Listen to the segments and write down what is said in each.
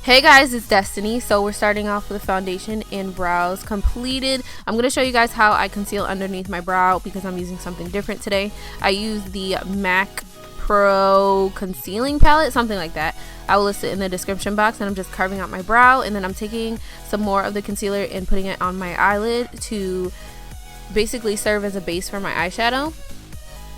Hey guys, it's Destiny. So we're starting off with a foundation and brows completed. I'm going to show you guys how I conceal underneath my brow because I'm using something different today. I use the MAC Pro concealing palette, something like that. I will list it in the description box, and I'm just carving out my brow, and then I'm taking some more of the concealer and putting it on my eyelid to basically serve as a base for my eyeshadow.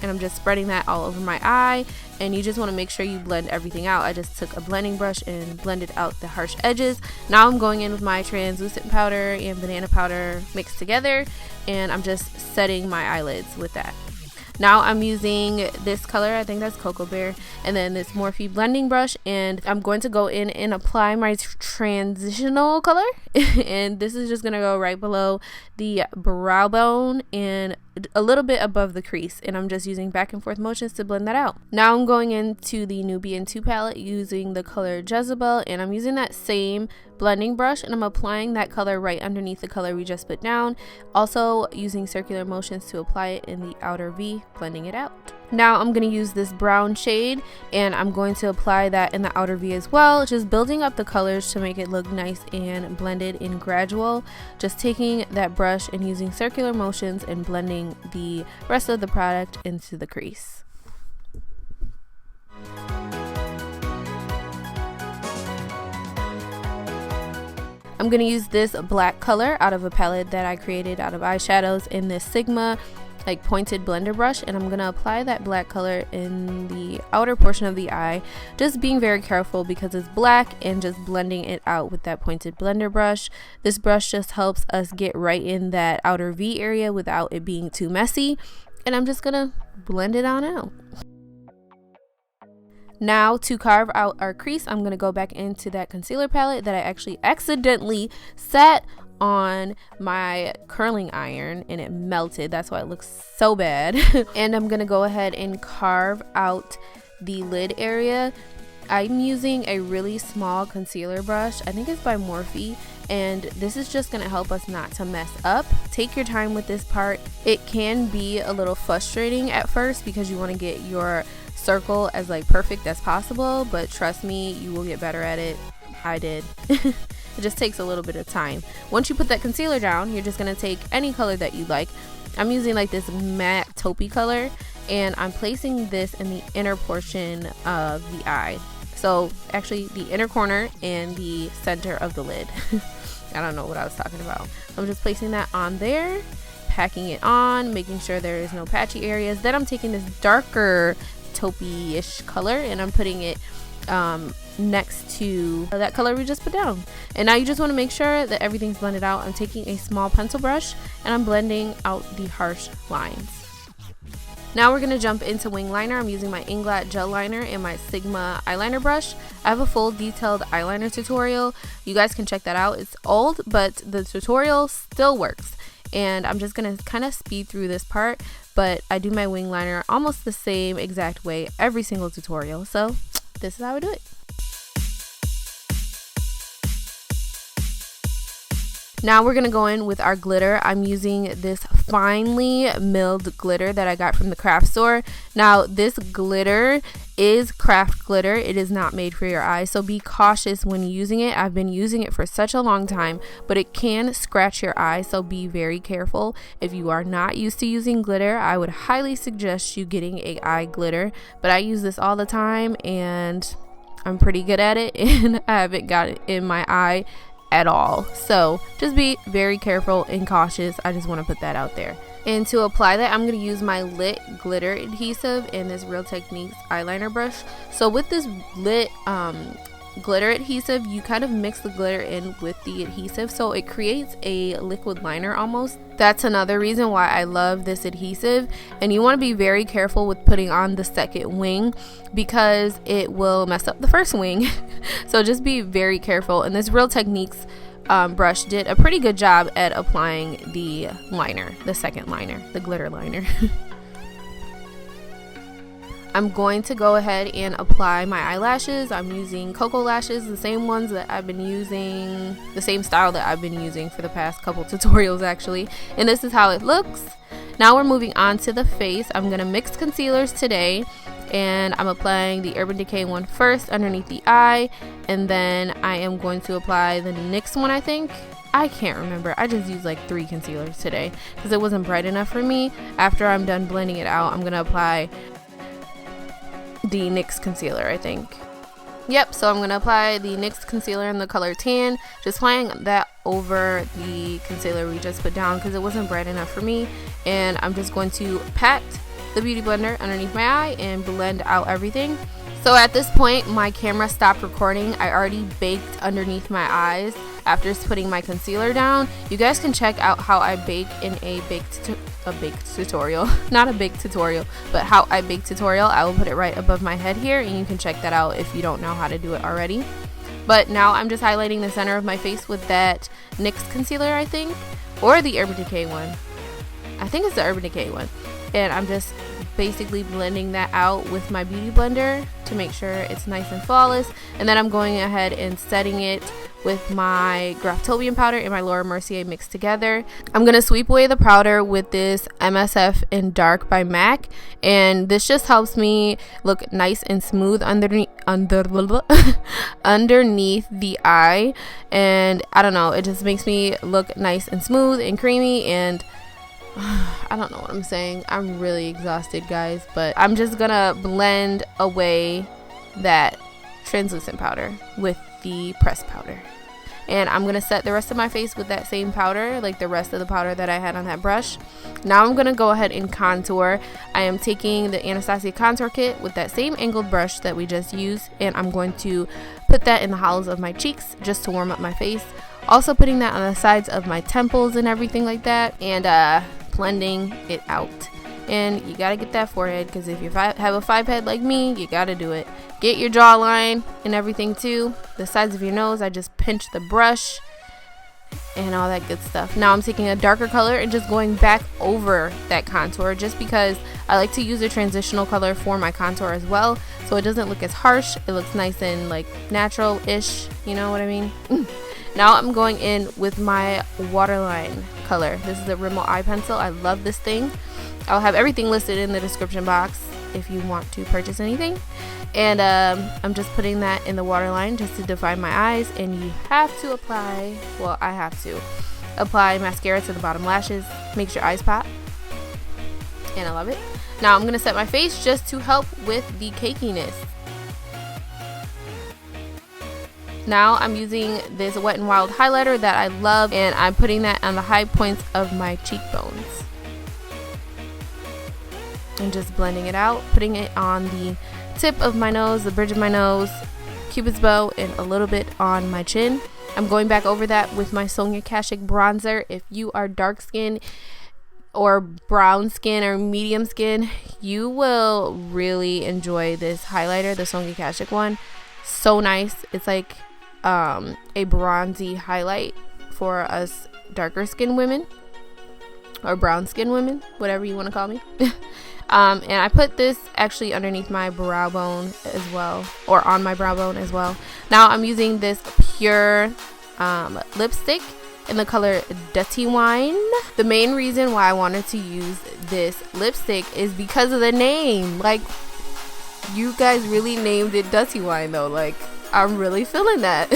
And I'm just spreading that all over my eye, and you just want to make sure you blend everything out. I just took a blending brush and blended out the harsh edges. Now I'm going in with my translucent powder and banana powder mixed together, and I'm just setting my eyelids with that. Now I'm using this color, I think that's Cocoa Bear, and then this Morphe blending brush, and I'm going to go in and apply my transitional color. And this is just going to go right below the brow bone and a little bit above the crease, and I'm just using back and forth motions to blend that out. Now I'm going into the Nubian 2 palette using the color Jezebel, and I'm using that same blending brush, and I'm applying that color right underneath the color we just put down, also using circular motions to apply it in the outer V, blending it out. Now I'm going to use this brown shade, and I'm going to apply that in the outer V as well, just building up the colors to make it look nice and blended in gradual, just taking that brush and using circular motions and blending the rest of the product into the crease. I'm going to use this black color out of a palette that I created out of eyeshadows in this Sigma like pointed blender brush, and I'm going to apply that black color in the outer portion of the eye, just being very careful because it's black, and just blending it out with that pointed blender brush. This brush just helps us get right in that outer V area without it being too messy, and I'm just going to blend it on out. Now to carve out our crease, I'm going to go back into that concealer palette that I actually accidentally set on my curling iron and it melted. That's why it looks so bad. And I'm going to go ahead and carve out the lid area. I'm using a really small concealer brush. I think it's by Morphe, and this is just going to help us not to mess up. Take your time with this part. It can be a little frustrating at first because you want to get your circle as like perfect as possible, but trust me, you will get better at it. I did. It just takes a little bit of time. Once you put that concealer down, you're just going to take any color that you like. I'm using like this matte taupey color, and I'm placing this in the inner portion of the eye. So actually the inner corner and the center of the lid. I don't know what I was talking about. I'm just placing that on there, packing it on, making sure there is no patchy areas. Then I'm taking this darker taupey-ish color, and I'm putting it next to that color we just put down. And now you just want to make sure that everything's blended out. I'm taking a small pencil brush and I'm blending out the harsh lines. Now we're going to jump into wing liner. I'm using my Inglot gel liner and my Sigma eyeliner brush. I have a full detailed eyeliner tutorial. You guys can check that out. It's old, but the tutorial still works. And I'm just going to kind of speed through this part, but I do my wing liner almost the same exact way every single tutorial. So this is how I do it. Now we're going to go in with our glitter. I'm using this finely milled glitter that I got from the craft store. Now this glitter is craft glitter. It is not made for your eyes, so be cautious when using it. I've been using it for such a long time, but it can scratch your eye, so be very careful. If you are not used to using glitter, I would highly suggest you getting a eye glitter, but I use this all the time and I'm pretty good at it, and I haven't got it in my eye at all. So just be very careful and cautious. I just want to put that out there. And to apply that, I'm going to use my Lit glitter adhesive and this Real Techniques eyeliner brush. So with this Lit glitter adhesive, you kind of mix the glitter in with the adhesive, so it creates a liquid liner almost. That's another reason why I love this adhesive. And you want to be very careful with putting on the second wing because it will mess up the first wing. So just be very careful. And this Real Techniques brush did a pretty good job at applying the liner, the second liner, the glitter liner. I'm going to go ahead and apply my eyelashes. I'm using Cocoa lashes, the same ones that I've been using, the same style that I've been using for the past couple tutorials actually. And this is how it looks. Now we're moving on to the face. I'm going to mix concealers today, and I'm applying the Urban Decay one first underneath the eye, and then I am going to apply the NYX one, I think. I can't remember. I just used like 3 concealers today because it wasn't bright enough for me. After I'm done blending it out, I'm gonna apply the NYX concealer, I think. Yep, so I'm going to apply the NYX concealer in the color Tan, just applying that over the concealer we just put down because it wasn't bright enough for me. And I'm just going to pat the beauty blender underneath my eye and blend out everything. So at this point, my camera stopped recording. I already baked underneath my eyes after putting my concealer down. You guys can check out how I bake in a baked tutorial. Not a bake tutorial, but how I bake tutorial. I will put it right above my head here, and you can check that out if you don't know how to do it already. But now I'm just highlighting the center of my face with that NYX concealer, I think, or the Urban Decay one. I think it's the Urban Decay one. And I'm just basically blending that out with my beauty blender to make sure it's nice and flawless. And then I'm going ahead and setting it with my Graftobian powder and my Laura Mercier mixed together. I'm going to sweep away the powder with this MSF in Dark by MAC, and this just helps me look nice and smooth underneath the eye. And I don't know, it just makes me look nice and smooth and creamy, and I don't know what I'm saying. I'm really exhausted, guys, but I'm just gonna blend away that translucent powder with the pressed powder, and I'm gonna set the rest of my face with that same powder, like the rest of the powder that I had on that brush. Now I'm gonna go ahead and contour. I am taking the Anastasia contour kit with that same angled brush that we just used, and I'm going to put that in the hollows of my cheeks just to warm up my face. Also putting that on the sides of my temples and everything like that, and blending it out. And you gotta get that forehead, because if you have a 5 head like me, you gotta do it. Get your jawline and everything too. The sides of your nose, I just pinch the brush and all that good stuff. Now I'm taking a darker color and just going back over that contour, just because I like to use a transitional color for my contour as well, so it doesn't look as harsh. It looks nice and like natural-ish, you know what I mean? Now I'm going in with my waterline color. This is a Rimmel eye pencil. I love this thing. I'll have everything listed in the description box if you want to purchase anything. And I'm just putting that in the waterline just to define my eyes. And you have to apply, well, I have to apply mascara to the bottom lashes. Makes your eyes pop. And I love it. Now I'm going to set my face just to help with the cakiness. Now I'm using this Wet n Wild highlighter that I love, and I'm putting that on the high points of my cheekbones. And just blending it out, putting it on the tip of my nose, the bridge of my nose, Cupid's bow, and a little bit on my chin. I'm going back over that with my Sonia Kashuk bronzer. If you are dark skin or brown skin or medium skin, you will really enjoy this highlighter, the Sonia Kashuk one. So nice. It's like a bronzy highlight for us darker skin women, or brown skin women, whatever you want to call me. And I put this actually underneath my brow bone as well, or on my brow bone as well. Now I'm using this pure lipstick in the color Dirty Wine. The main reason why I wanted to use this lipstick is because of the name. Like, you guys really named it Dirty Wine though. Like, I'm really feeling that.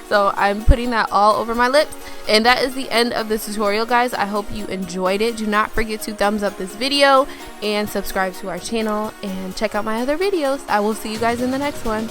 So I'm putting that all over my lips. And that is the end of the tutorial, guys. I hope you enjoyed it. Do not forget to thumbs up this video and subscribe to our channel and check out my other videos. I will see you guys in the next one.